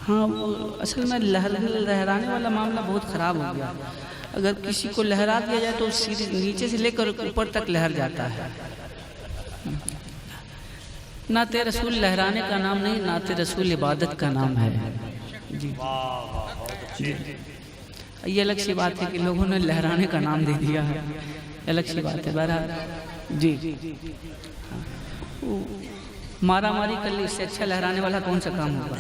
हाँ, वो असल में लहराने वाला मामला बहुत ख़राब हो गया। अगर किसी को लहरा दिया जाए तो सीधे नीचे से लेकर ऊपर तक लहर जाता है। नाते रसूल लहराने का नाम नहीं, नाते रसूल इबादत का नाम है। जी जी, ये अलग सी बात है कि लोगों ने लहराने का नाम दे दिया है, अलग सी बात है। बहरहाल जी, मारा मारी कर ली, इससे अच्छा लहराने वाला कौन सा काम होगा।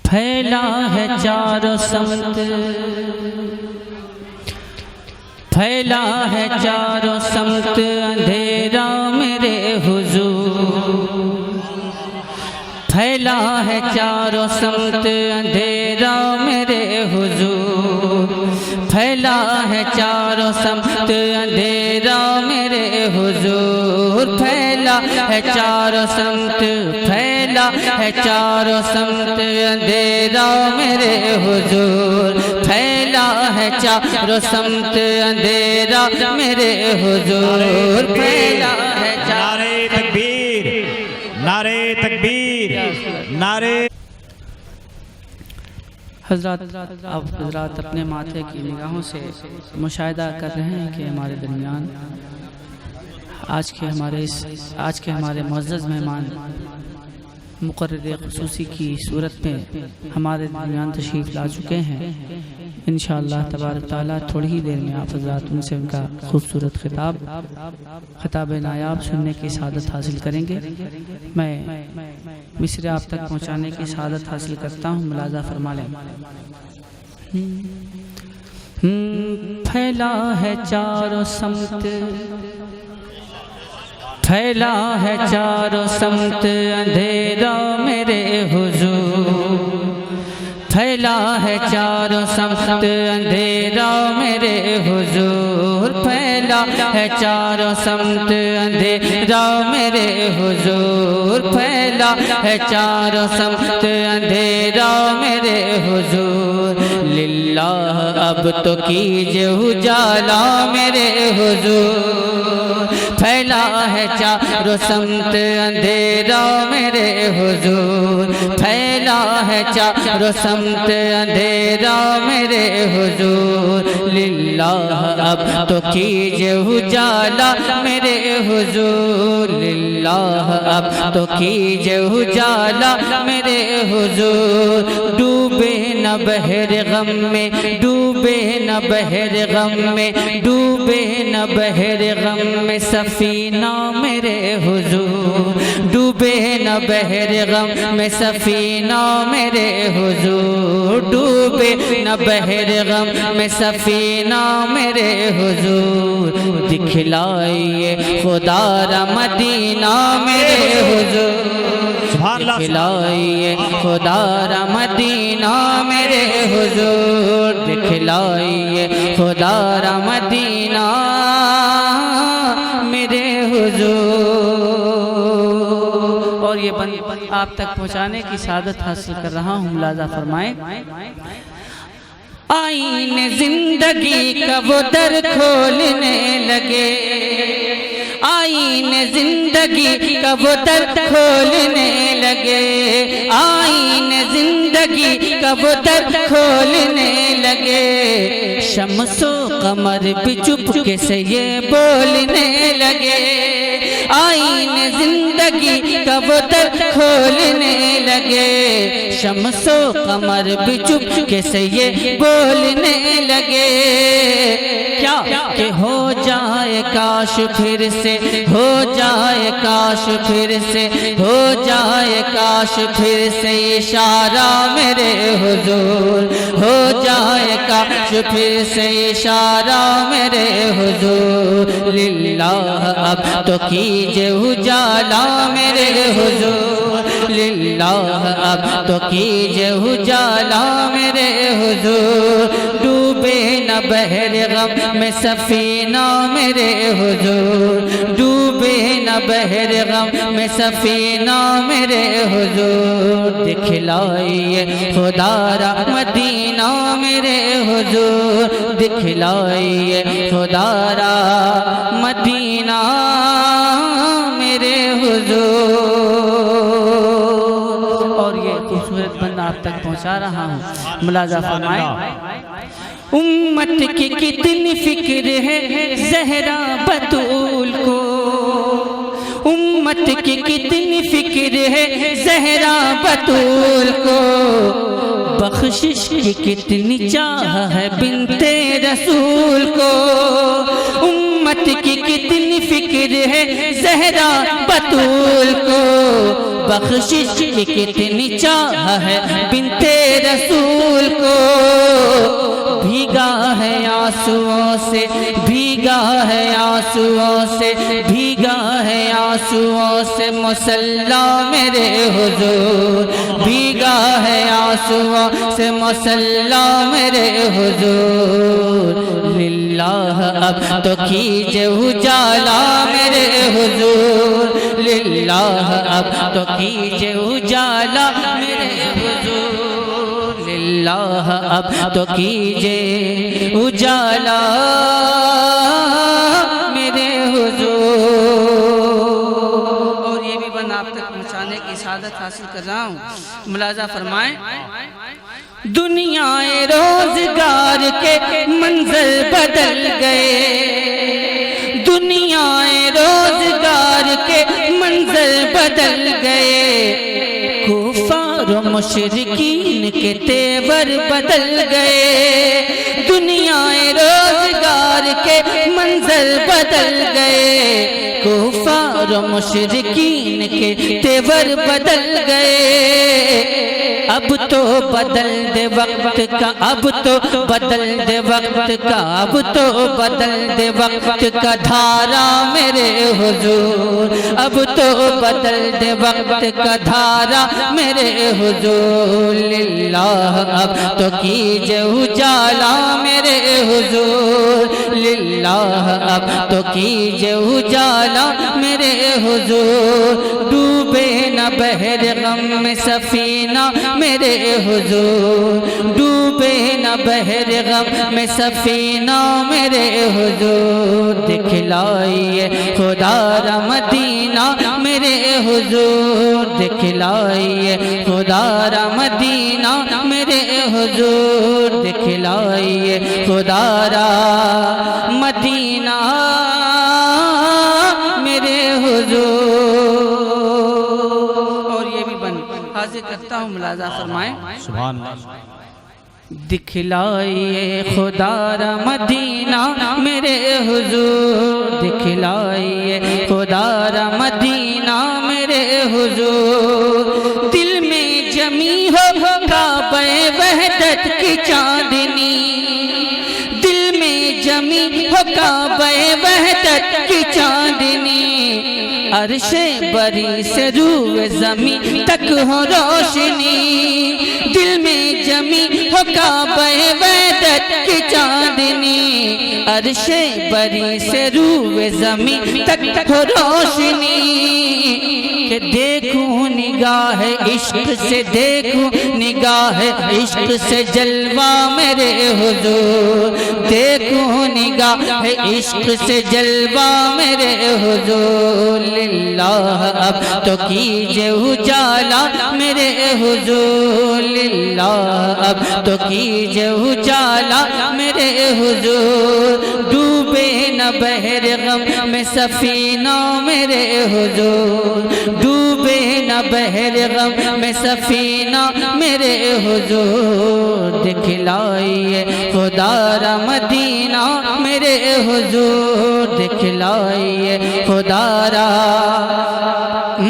फैला है चारों समत, फैला है चारों समत अंधेरा मेरे हुजूर, फैला है चारों समत अंधेरा मेरे हुजूर, फैला है चारों समत अंधेरा मेरे हुजूर, फैला है चारों समत, फैला है चारों समत अंधेरा मेरे हुजूर, फैला है चारों समत अंधेरा मेरे हुजूर, फैला है। नारे तकबीर, नारे तकबीर, नारे। हज़रात, आप हज़रात अपने माथे की निगाहों से मुशाहिदा कर रहे हैं कि हमारे दरमियान आज के हमारे मुअज़्ज़ज़ मेहमान मुक़र्रिर ख़ुसूसी की सूरत में हमारे दरमियान तशरीफ़ ला चुके हैं। इंशाअल्लाह तबारक तआला थोड़ी ही देर में आप हज़रात उनसे उनका खूबसूरत खिताब नायाब सुनने की सआदत हासिल करेंगे। मैं मिसरे आप तक पहुँचाने की सआदत हासिल करता हूँ, मुलाज़ा फरमा लें। फैला है चारों समत, फैला है चारों समत अंधेरा मेरे हुजूर, फैला है चारों समत अंधेरा मेरे हुजूर, फैला है चारों समत अंधेरा मेरे हुजूर, फैला है चारों समत अंधेरा मेरे हुजूर, लिल्लाह अब तो कीजिए उजाला मेरे हुजूर, फैला है चारों समत अंधेरा मेरे हुजूर, फैला है चारों समत अंधेरा मेरे हुजूर, लिल्लाह अब तो कीजिए उजाला मेरे हुजूर, लिल्लाह अब तो कीजिए उजाला मेरे हुजूर, डूबे न बहर गम में, डूबे न बहर गम में, डूबे न बहर गम में सफीना मेरे हुजूर, डूबे न बहर गम में सफीना मेरे हुजूर, डूबे न बहर गम में सफीना मेरे हुजूर, दिखलाइए खुदारा मदीना मेरे हुजूर, दिखलाइए खुदारा मदीना मेरे हुजूर, दिखलाइए खुदारा मदीना मेरे हुजूर। और ये बंद आप तक पहुँचाने की सआदत हासिल कर रहा हूँ, मुलाज़ा फरमाएं। आईने जिंदगी का वो दर खोलने लगे, आईने जिंदगी का वो दर खोलने लगे, आईने जिंदगी का वो दर खोलने लगे, शम्सो कमर भी चुपके से ये बोलने लगे, आईने जिंदगी का वो दर खोलने लगे, शम्सो कमर भी चुपके से ये बोलने लगे, क्या कि हो जाए काश फिर से, हो जाए काश फिर से, हो जाए काश फिर से इशारा मेरे हुजूर, हो जाए काश फिर से इशारा मेरे हुजूर, लिल्लाह अब तो कीजिए उजाला मेरे हुजूर, लिल्लाह अब तो कीजिए उजाला मेरे हुजूर, डूबे न बहर गम में सफीना मेरे हुजूर, डूबे न बहर गम में सफीना मेरे हुजूर, दिखलाइए खुदारा मदीना मेरे हुजूर, दिखलाइए खुदारा मदीना मेरे हुजूर। और ये खूबसूरत बंदा आप तक पहुंचा रहा हूँ, मुलाजा फरमाए। उम्मत की कितनी फिक्र है ज़हरा बतूल को, उम्मत की कितनी फिक्र है ज़हरा बतूल को, बख्शिश की कितनी चाह है बिनते रसूल को, उम्मत की कितनी फिक्र है ज़हरा बतूल को, बख्शिश की कितनी चाह है बिनते रसूल को, भीगा है आंसुओं से, भीगा है आंसुओं से, भीगा है आंसुओं से मुसल्ला मेरे हुजूर, भीगा है आंसुओं से मुसल्ला मेरे हुजूर, लिल्लाह अब तो कीजिए उजाला मेरे हुजूर, लिल्लाह अब तो कीजिए उजाला मेरे हुजूर, लिल्लाह अब तो कीजिए उजाला मेरे हुजूर। और ये भी बंद आप तक पहुँचाने की सादत हासिल कर रहा हूँ, मुलाजा फरमाएं। दुनियाए रोजगार के मंजिल बदल गए, दुनियाए रोजगार के मंजिल बदल गए, कुफार मुशरिकीन के तेवर बदल गए, दुनियाए रोजगार के मंजिल बदल गए, कुफार मुशरिकीन के तेवर बदल गए, अब तो बदल दे वक्त का, अब तो बदल दे वक्त का, अब तो बदल दे वक्त का धारा मेरे हुजूर, अब तो बदल दे वक्त का धारा मेरे हुजूर, लिल्लाह अब तो कीजिए उजाला मेरे हुजूर, लिल्लाह अब तो कीजिए उजाला मेरे हुजूर, डूबे न बहर गम में सफीना मेरे हुजूर, डूबे न बहर गम में सफीना मेरे हुजूर, दिखलाइए खुदारा मदीना मेरे हुजूर, दिखलाइए खुदारा मदीना मेरे हुजूर, दिखलाइए खुदारा मदीना मेरे हुजूर। और ये भी बन हाजिर करता हूँ, मुलाजा फरमाएं। सुभान अल्लाह। दिखलाइए खुदारा मदीना मेरे हुजूर, दिखलाइए खुदारा मदीना मेरे हुजूर, दिल में जमी हो काबे वहदत की चांदनी, दिल में जमी हो काबे वहदत की चांदनी, अर्शे बरी से रूए ज़मीं तक हो रोशनी, दिल में जमी हो काबे वहदत की चांदनी, अर्शे बरी से रूए ज़मीं तक हो रोशनी, कि देखूं निगाह इश्क से, देखूं निगाह इश्क से जलवा मेरे हुजूर, देखूं निगाह इश्क से जलवा मेरे हुजूर, लिल्लाह अब तो कीजिए उजाला मेरे हुजूर, लिल्लाह अब तो कीजिए उजाला मेरे हुजूर, डूबे न बहर गम में सफीना मेरे हुजूर, डूबे न बहर गम में सफीना मेरे हुजूर, दिखलाइए खुदारा मदीना मेरे हुजूर, दिखलाइए खुदारा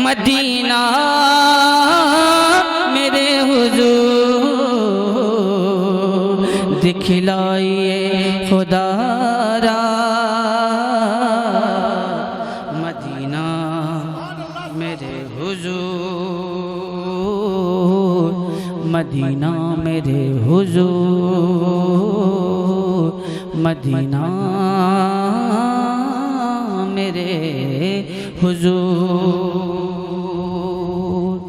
मदीना मेरे हुजूर, दिखलाइए खुदारा मदीना मेरे हुजूर, मदीना मेरे हुजूर, मदीना मेरे हुजूर।